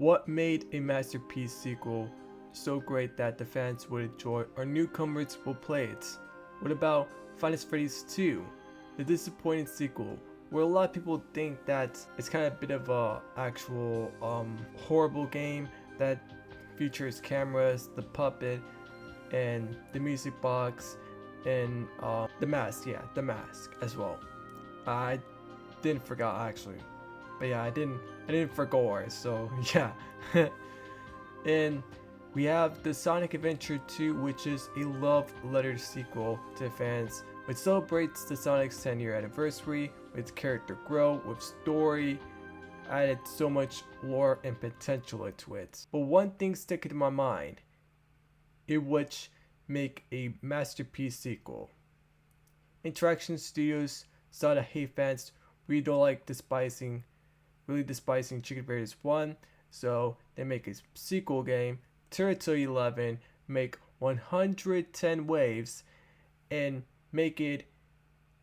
What made a masterpiece sequel so great that the fans would enjoy or newcomers will play it? What about Final Freddy's 2, the disappointing sequel, where a lot of people think that it's kind of a bit of a actual horrible game that features cameras, the puppet, and the music box, and the mask, yeah, the mask as well. I didn't forget actually, but yeah, I didn't forget, so yeah. And we have the Sonic Adventure 2, which is a love letter sequel to fans, which celebrates the Sonic's 10-year anniversary with character growth, with story, added so much lore and potential into it. But one thing sticking to my mind, it would make a masterpiece sequel. Interaction Studios saw the hate fans really don't like really despising Chicken Invaders 1, so they make a sequel game, Turtle 11, make 110 waves, and make it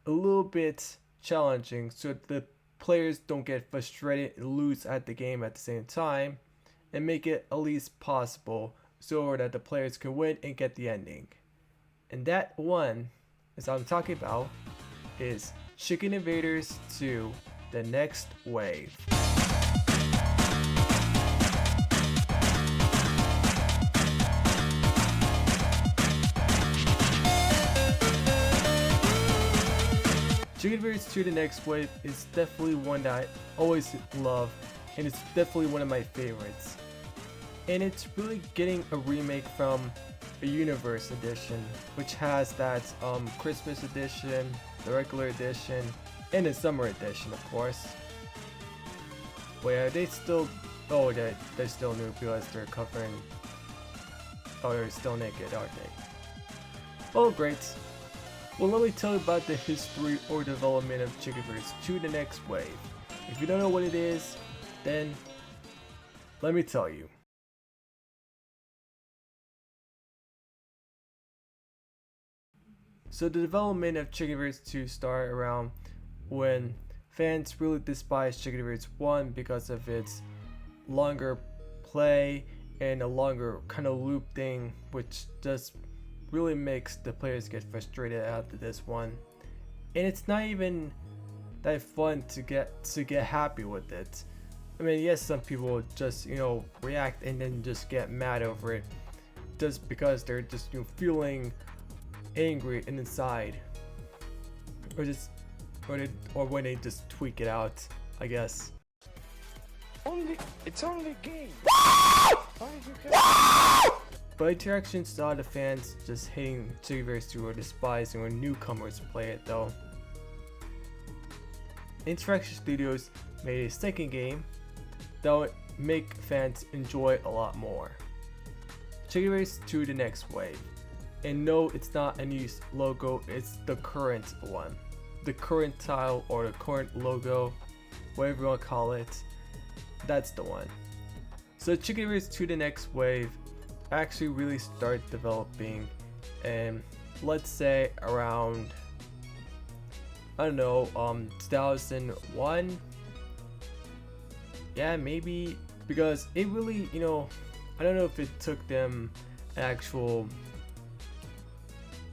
a little bit challenging so the players don't get frustrated and lose at the game at the same time, and make it at least possible so that the players can win and get the ending. And that one, as I'm talking about, is Chicken Invaders 2, The Next Wave. Chicken Invaders 2 The Next Wave is definitely one that I always love, and it's definitely one of my favorites. And it's really getting a remake from a Universe edition, which has that Christmas edition, the regular edition, and the summer edition, of course. But yeah, they're still new because they're covering. Oh, they're still naked, aren't they? Oh, great. Well, let me tell you about the history or development of Chicken Invaders 2 The Next Wave. If you don't know what it is, then let me tell you. So the development of Chicken Invaders 2 started around when fans really despised Chicken Invaders 1 because of its longer play and a longer kind of loop thing, which just really makes the players get frustrated after this one. And it's not even that fun to get happy with it. I mean, yes, some people just react and then just get mad over it just because they're just feeling angry and inside, or when they just tweak it out, I guess. It's only a game. But Interaction saw the fans just hating Chicken Invaders 2 or despising when newcomers play it though. Interaction Studios made a second game that would make fans enjoy a lot more. Chicken Invaders 2 The Next Wave. And no, it's not a new logo, it's the current one. The current tile or the current logo, whatever you want to call it, that's the one. So Chicken Invaders 2 The Next Wave actually really started developing, and let's say around, I don't know, 2001. Yeah, maybe, because it really, I don't know if it took them actual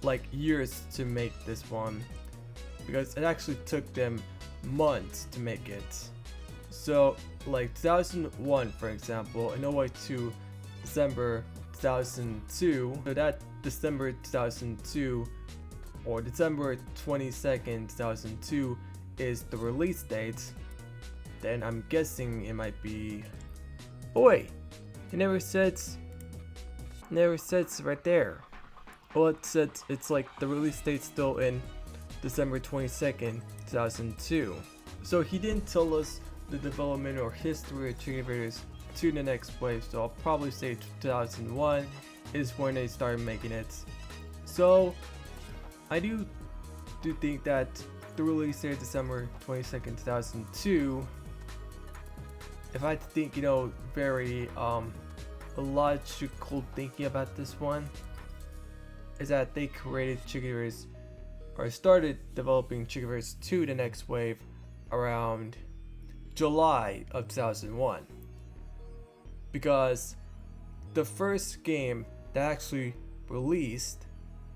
like years to make this one, because it actually took them months to make it. So like 2001, for example, and all the way to December 2002, so that December 2002 or December 22nd 2002 is the release date. Then I'm guessing it might be, oh wait, it never says right there. Well, it said it's like the release date's still in December 22nd 2002. So he didn't tell us the development or history of Chicken Invaders 2 The Next Wave, so I'll probably say 2001 is when they started making it. So I do think that the release date December 22nd 2002, if I had to think, very logical thinking about this one, is that they created Chicken Invaders, or started developing Chicken Invaders 2 The Next Wave around July of 2001. because the first game that actually released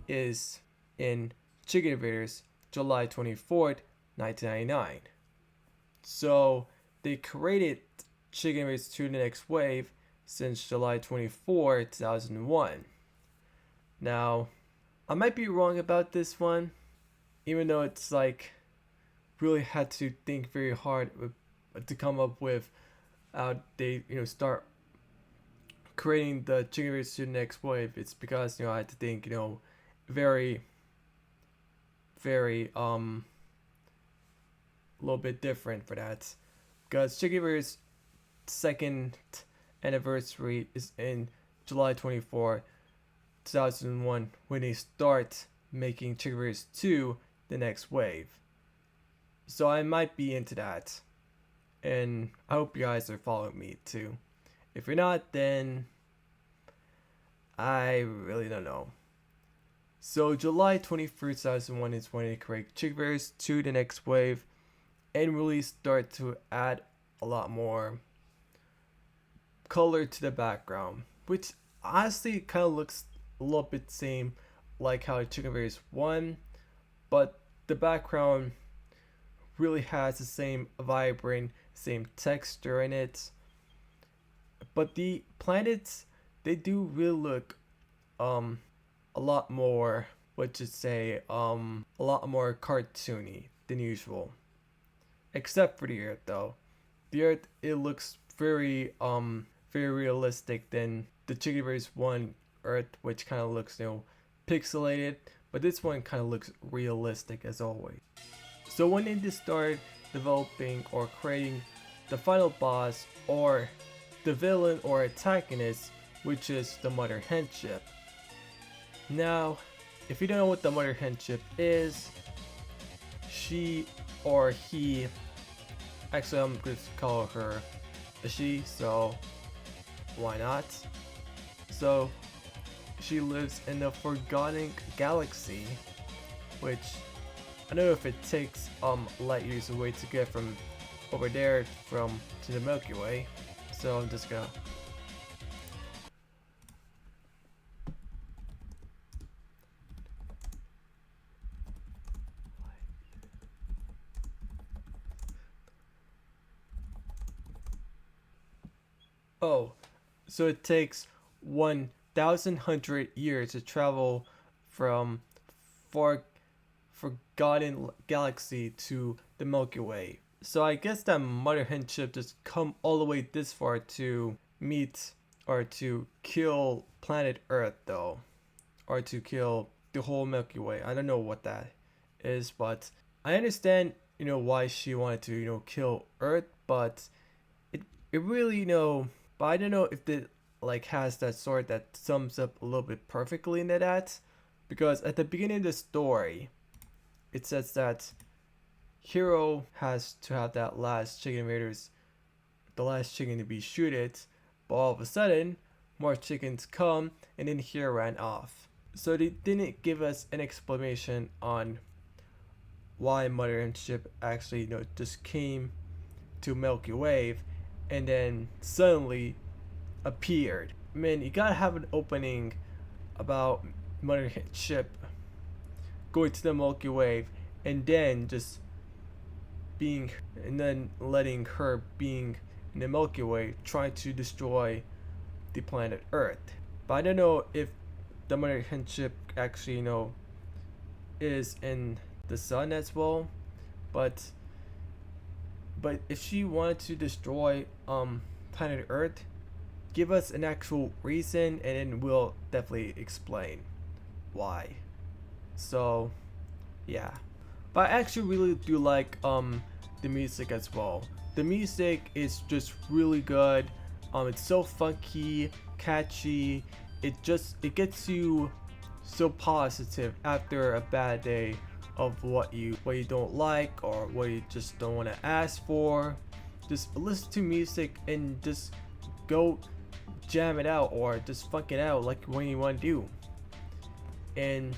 is in Chicken Invaders July 24th, 1999. So they created Chicken Invaders 2 The Next Wave since July 24, 2001. Now, I might be wrong about this one, even though it's like really had to think very hard to come up with how they start creating the Chicken Invaders 2 The Next Wave. It's because I had to think very a little bit different for that, because Chicken Invaders second anniversary is in July 24, 2001, when they start making Chicken Invaders 2 The Next Wave. So I might be into that, and I hope you guys are following me too. If you're not, then I really don't know. So July 21st, 2001 is when they create Chicken Invaders 2 The Next Wave and really start to add a lot more color to the background, which honestly kind of looks a little bit same like how Chicken Invaders 1, but the background really has the same vibrant, same texture in it. But the planets, they do really look a lot more, let's just say, a lot more cartoony than usual. Except for the Earth though. The Earth, it looks very realistic than the Chicken Invaders 1 Earth, which kind of looks pixelated, but this one kind of looks realistic as always. So when they just start developing or creating the final boss or the villain or antagonist, which is the Mother Hen ship. Now, if you don't know what the Mother Hen ship is, she or he, actually I'm going to call her a she, so why not? So she lives in the Forgotten Galaxy, which I don't know if it takes light years away to get from over there to the Milky Way. So I'm just gonna so it takes 1,100 years to travel from Forgotten Galaxy to the Milky Way. So I guess that Mother Hen ship just come all the way this far to meet or to kill planet Earth though, or to kill the whole Milky Way. I don't know what that is, but I understand why she wanted to kill Earth, but it really but I don't know if it like has that sword that sums up a little bit perfectly into that, because at the beginning of the story it says that Hero has to have that last Chicken Invaders, the last chicken to be shooted, but all of a sudden more chickens come and then Hero ran off. So they didn't give us an explanation on why Mother Hen ship actually just came to Milky Wave and then suddenly appeared. I mean, you gotta have an opening about Mother Hen ship going to the Milky Way and then just being, and then letting her being in the Milky Way trying to destroy the planet Earth. But I don't know if the Mother Hen ship actually is in the sun as well, but if she wanted to destroy planet Earth, give us an actual reason and then we'll definitely explain why. So yeah, but I actually really do like the music as well. The music is just really good. It's so funky, catchy. It gets you so positive after a bad day of what you don't like or what you just don't want to ask for. Just listen to music and just go jam it out or just funk it out like when you want to do. And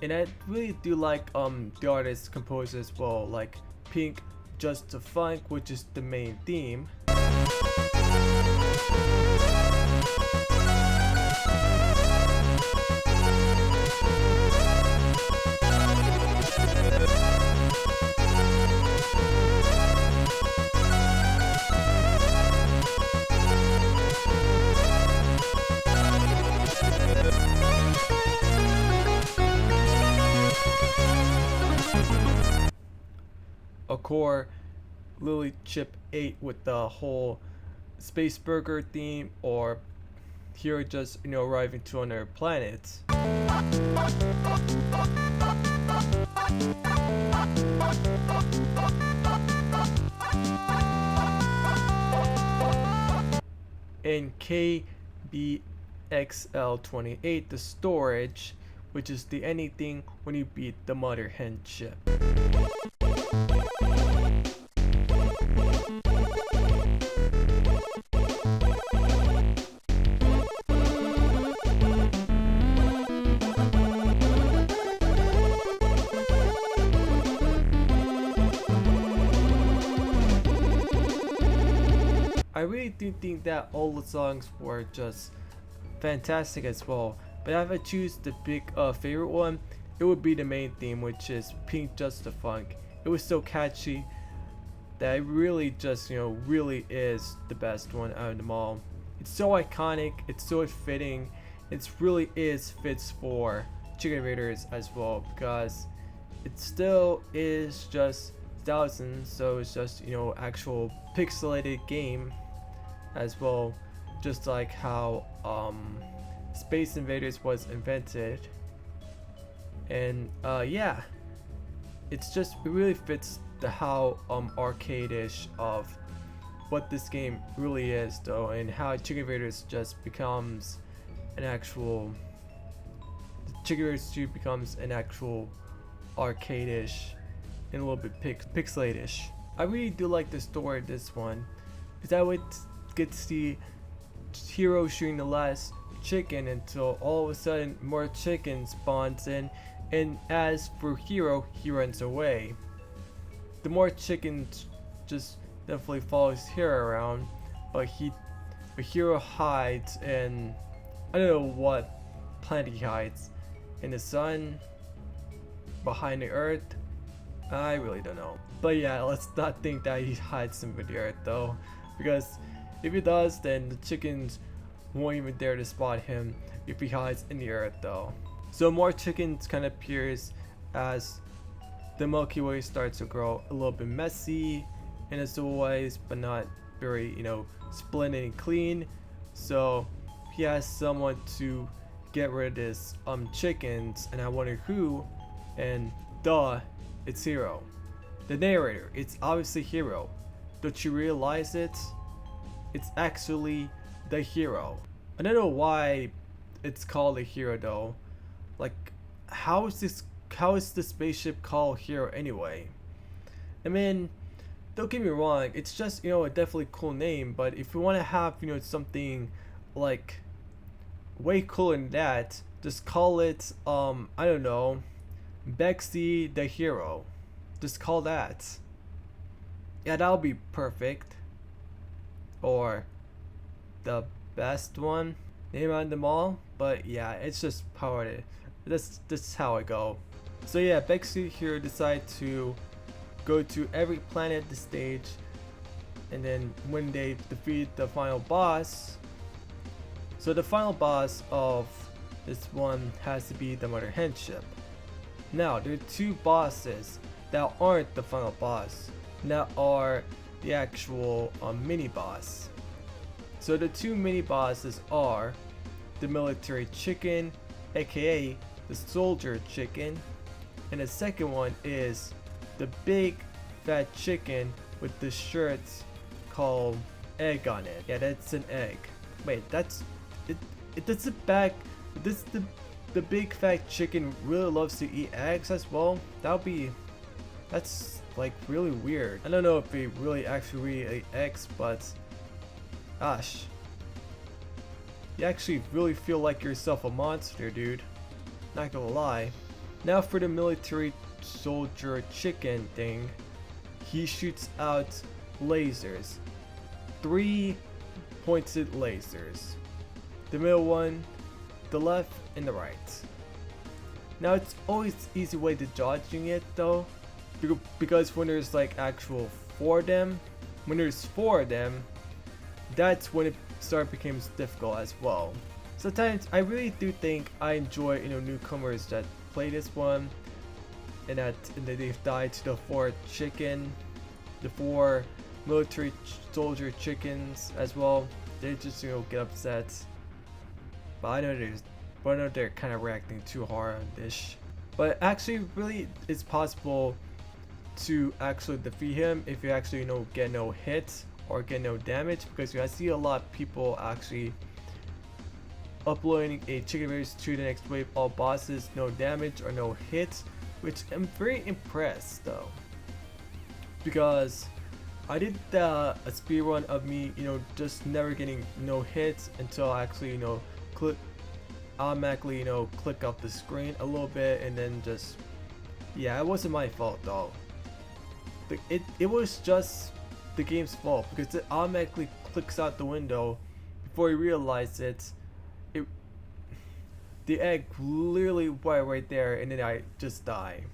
I really do like the artists, composers as well, like Pink Just to Funk, which is the main theme. A core Lily Chip 8 with the whole space burger theme, or Hero just arriving to another planet. In KBXL28, the storage, which is the anything when you beat the mother hen chip. I really do think that all the songs were just fantastic as well, but if I choose to pick a favorite one, it would be the main theme, which is Pink Just the Funk. It was so catchy that it really just really is the best one out of them all. It's so iconic, it's so fitting, it really fits for Chicken Invaders as well, because it still is just thousands, so it's just actual pixelated game as well, just like how Space Invaders was invented. And yeah, it really fits the how arcade-ish of what this game really is though, and how Chicken Invaders just becomes an actual Chicken Invaders 2 becomes an actual arcade-ish and a little bit pixelate-ish. I really do like the story of this one, because I would get to see Hero shooting the last chicken until all of a sudden more chicken spawns in, and as for Hero, he runs away. The more chickens just definitely follows Hero around, but Hero hides in, I don't know what planet he hides, in the sun, behind the earth, I really don't know. But yeah, let's not think that he hides in the earth though, because if he does, then the chickens won't even dare to spot him if he hides in the earth though. So more chickens kind of appears as the Milky Way starts to grow a little bit messy in its ways, but not very splendid and clean. So he has someone to get rid of his chickens, and I wonder who, and duh, it's Hero. The narrator, it's obviously Hero. Don't you realize it? It's actually the Hero. I don't know why it's called a Hero though. Like, how is the spaceship called Hero anyway? I mean, don't get me wrong, it's just a definitely cool name, but if we want to have something like way cooler than that, just call it I don't know, Bexy the Hero. Just call that. Yeah, that'll be perfect. Or the best one, name on them all. But yeah, it's just how it is. That's how I go. So yeah, Bexy here decide to go to every planet the stage, and then when they defeat the final boss, so the final boss of this one has to be the Mother Hen ship. Now there are two bosses that aren't the final boss, that are the actual mini boss. So the two mini bosses are the military chicken, aka the soldier chicken, and the second one is the big fat chicken with the shirts called egg on it. Yeah, that's an egg. Wait, that's it. That's the back. This the big fat chicken really loves to eat eggs as well. That's like really weird. I don't know if they really actually ate eggs, but gosh, you actually really feel like yourself a monster, dude. Not gonna lie. Now for the military soldier chicken thing, he shoots out lasers. 3 pointed lasers. The middle one, the left, and the right. Now it's always easy way to dodging it though, because when there's like actual 4 of them, that's when it becomes difficult as well. Sometimes I really do think I enjoy newcomers that play this one, and that they've died to the 4 chicken, the 4 military soldier chickens as well. They just get upset. But I know they're kind of reacting too hard on this. But actually, really, it's possible to actually defeat him if you actually get no hits or get no damage, because I see a lot of people actually uploading a Chicken Invaders to the next wave, all bosses, no damage or no hits, which I'm very impressed though, because I did a speed run of me just never getting no hits until I actually automatically click off the screen a little bit, and then just, yeah, it wasn't my fault though. It was just the game's fault, because it automatically clicks out the window before you realize it. The egg literally right there, and then I just die.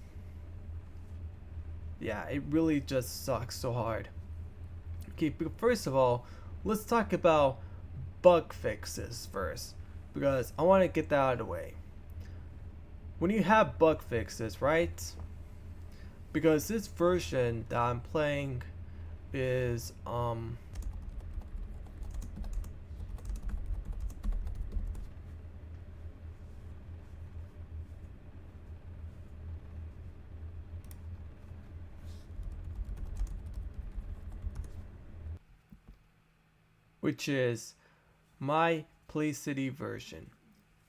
Yeah, it really just sucks so hard. Okay, but first of all, let's talk about bug fixes first, because I want to get that out of the way. When you have bug fixes, right? Because this version that I'm playing is which is my Play City version.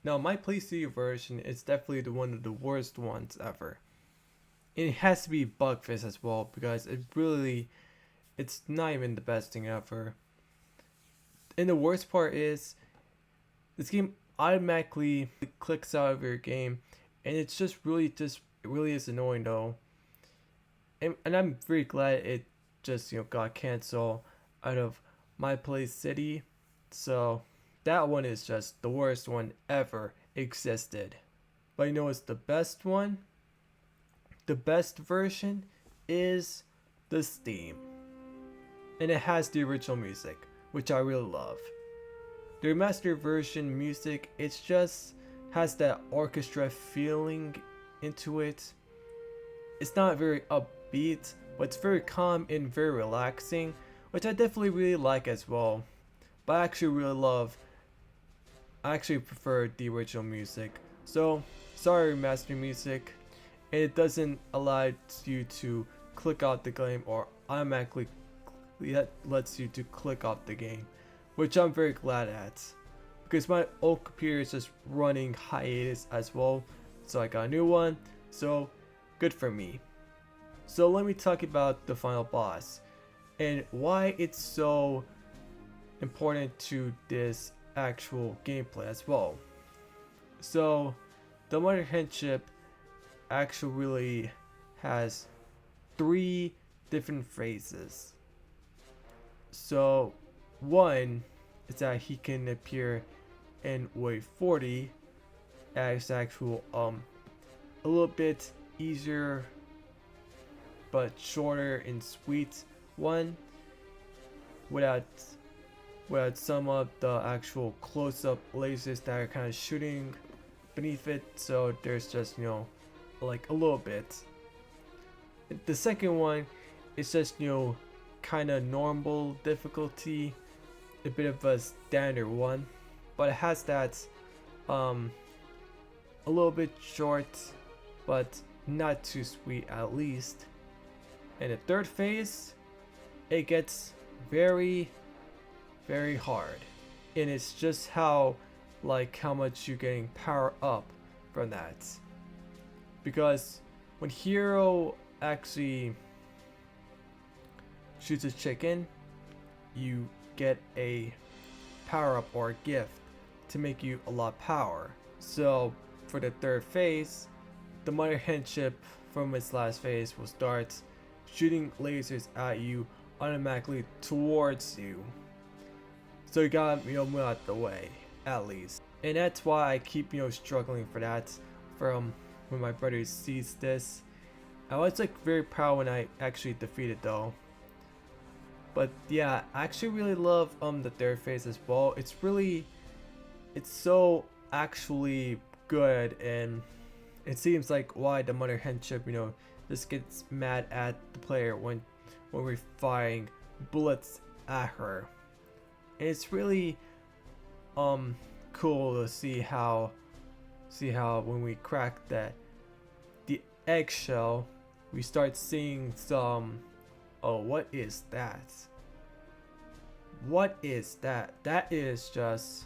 Now, my Play City version is definitely one of the worst ones ever. It has to be bug fixed as well, because it's not even the best thing ever. And the worst part is, this game automatically clicks out of your game, and it's just it really is annoying though. And I'm very glad it just got canceled out of my Play City. So that one is just the worst one ever existed. But it's the best one? The best version is the Steam. And it has the original music, which I really love. The remastered version music, it's just has that orchestra feeling into it. It's not very upbeat, but it's very calm and very relaxing, which I definitely really like as well. But I actually prefer the original music. So, sorry remastered music. And it doesn't allow you to click out the game, or automatically lets you to click off the game, which I'm very glad at, because my old computer is just running hiatus as well, so I got a new one, so good for me. So let me talk about the final boss and why it's so important to this actual gameplay as well. So the Mother Hen ship actually really has 3 different phases. So one is that he can appear in wave 40 as actual a little bit easier but shorter and sweet one, without some of the actual close-up lasers that are kind of shooting beneath it. So there's just like a little bit. The second one is just kind of normal difficulty, a bit of a standard one, but it has that a little bit short but not too sweet at least. And the third phase, it gets very hard, and it's just how much you're getting power up from that, because when Hero actually shoots a chicken, you get a power up or a gift to make you a lot of power. So for the third phase, the Mother Hen ship from its last phase will start shooting lasers at you automatically towards you. So you gotta move out the way at least. And that's why I keep struggling for that. From when my brother sees this, I was like very proud when I actually defeated though. But yeah, I actually really love the third phase as well. It's so actually good, and it seems like why the mother henship just gets mad at the player when we're firing bullets at her. And it's really cool to see how when we crack the eggshell, we start seeing some. Oh, what is that? What is that? That is just.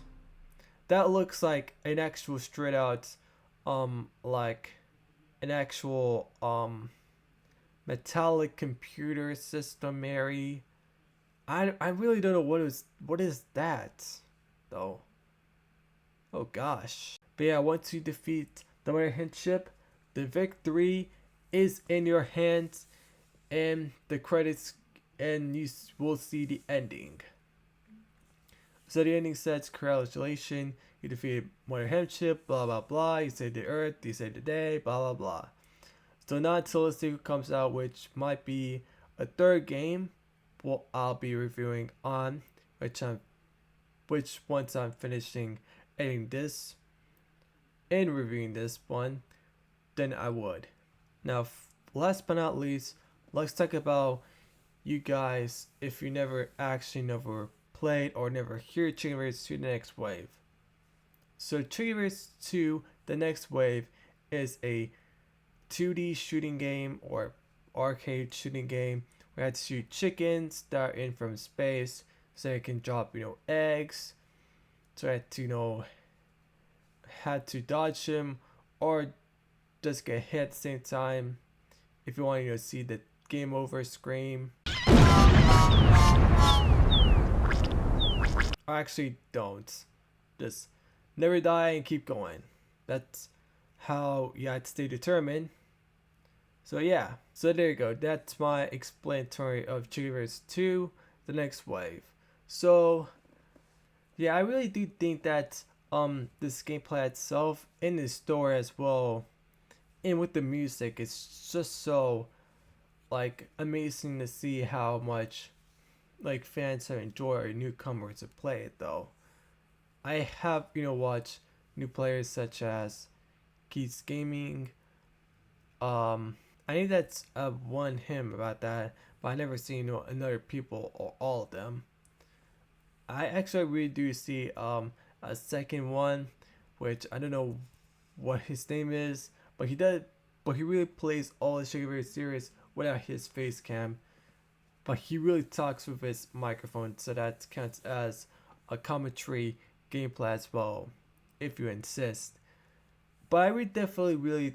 That looks like an actual straight out, like an actual metallic computer system, Mary. I really don't know what is that, though. Oh gosh. But yeah, once you defeat the Mother ship, the victory is in your hands, and the credits, and you will see the ending. So the ending says, congratulations, you defeated Mother ship, blah blah blah, you saved the Earth, you saved the day, blah blah blah. So not until the sequel comes out, which might be a third game, well, I'll be reviewing on, which once I'm finishing editing this and reviewing this one, then I would. Now, last but not least, let's talk about you guys if you never played or never hear Chicken Invaders 2 The Next Wave. So Chicken Invaders 2 The Next Wave is a 2D shooting game or arcade shooting game where I had to shoot chickens that are in from space so I can drop eggs. So I had to dodge him or just get hit at the same time. If you want to see the game over scream. I actually don't. Just never die and keep going. That's how you have to stay determined. So yeah, so there you go. That's my explanatory of Chicken Invaders 2, The Next Wave. So yeah, I really do think that this gameplay itself and the story as well, and with the music, it's just so like amazing to see how much like fans have enjoyed or newcomers to play it though. I have watched new players such as Keith's Gaming. I think that's one him about that, but I never seen another people or all of them. I actually really do see a second one, which I don't know what his name is, but he really plays all the Chicken Invaders series without his face cam, but he really talks with his microphone, so that counts as a commentary gameplay as well, if you insist. But I would definitely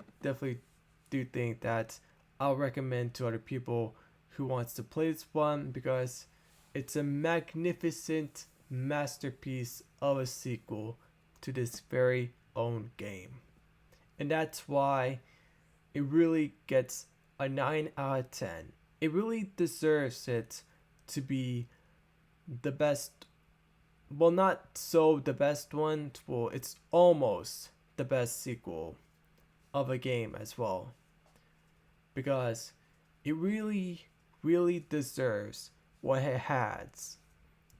do think that I'll recommend to other people who wants to play this one because it's a magnificent masterpiece of a sequel to this very own game. And that's why it really gets a 9 out of 10. It really deserves it to be the best. Well, not so the best one. Well, it's almost the best sequel of a game as well. Because it really deserves what it has.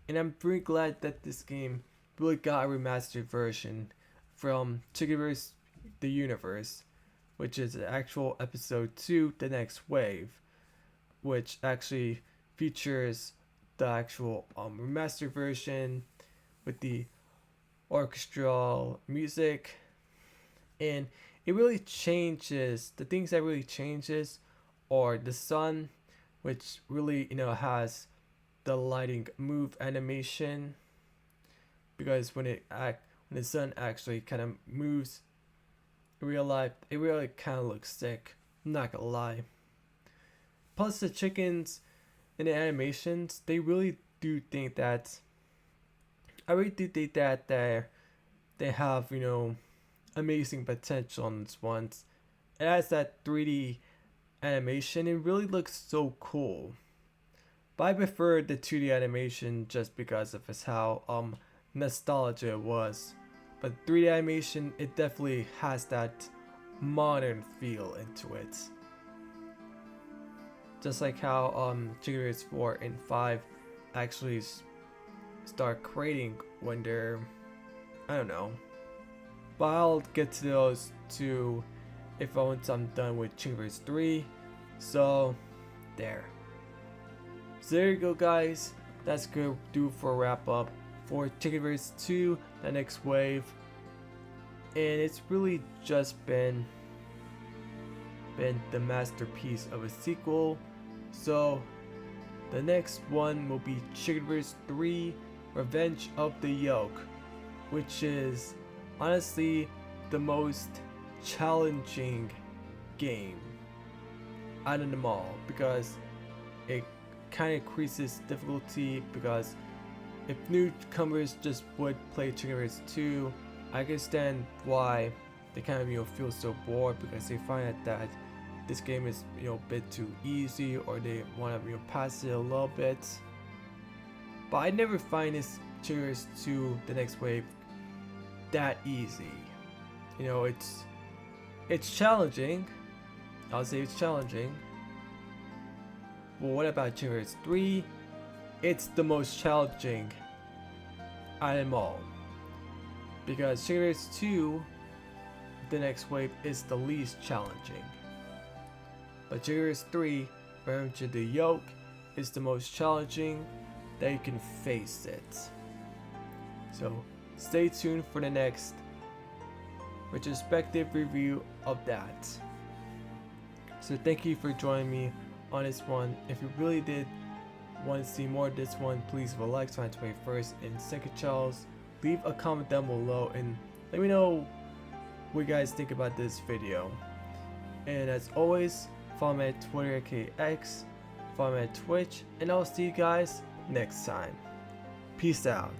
And I'm very glad that this game really got a remastered version from Chicken Invaders The Universe, which is the actual episode 2, The Next Wave, which actually features the actual remastered version with the orchestral music, and it really changes the things that really changes, or the sun, which really has the lighting move animation, because when the sun actually kind of moves in real life, it really kind of looks sick. I'm not gonna lie. Plus the chickens and the animations, they really do think that. I really do think that they have amazing potential on this one. It has that 3D animation. It really looks so cool. But I prefer the 2D animation just because of how nostalgia it was. But 3D animation, it definitely has that modern feel into it. Just like how Chicken Invaders 4 and 5 actually start creating when they're, I don't know. But I'll get to those two if once I'm done with Chicken Invaders 3. So there. So there you go, guys. That's gonna do for a wrap up for Chicken Invaders 2, the next wave. And it's really just been the masterpiece of a sequel. So the next one will be Chicken Invaders 3, Revenge of the Yoke, which is honestly the most challenging game out of them all, because it kind of increases difficulty. Because if newcomers just would play Chicken Invaders 2, I can understand why they kind of feel so bored, because they find that this game is a bit too easy, or they want to pass it a little bit. But I never find this Chicken Invaders 2, the next wave, that easy. It's challenging. I'll say it's challenging. But what about Chicken Invaders 3? It's the most challenging out of them all. Because Chicken Invaders 2, the next wave, is the least challenging. But Chicken Invaders 3, Revenge of the Yoke, is the most challenging that you can face it. So stay tuned for the next retrospective review of that. So thank you for joining me on this one. If you really did want to see more of this one, please leave a like, subscribe to my first and second channels. Leave a comment down below and let me know what you guys think about this video. And as always, follow me at Twitter, aka X, follow me at Twitch, and I'll see you guys next time. Peace out.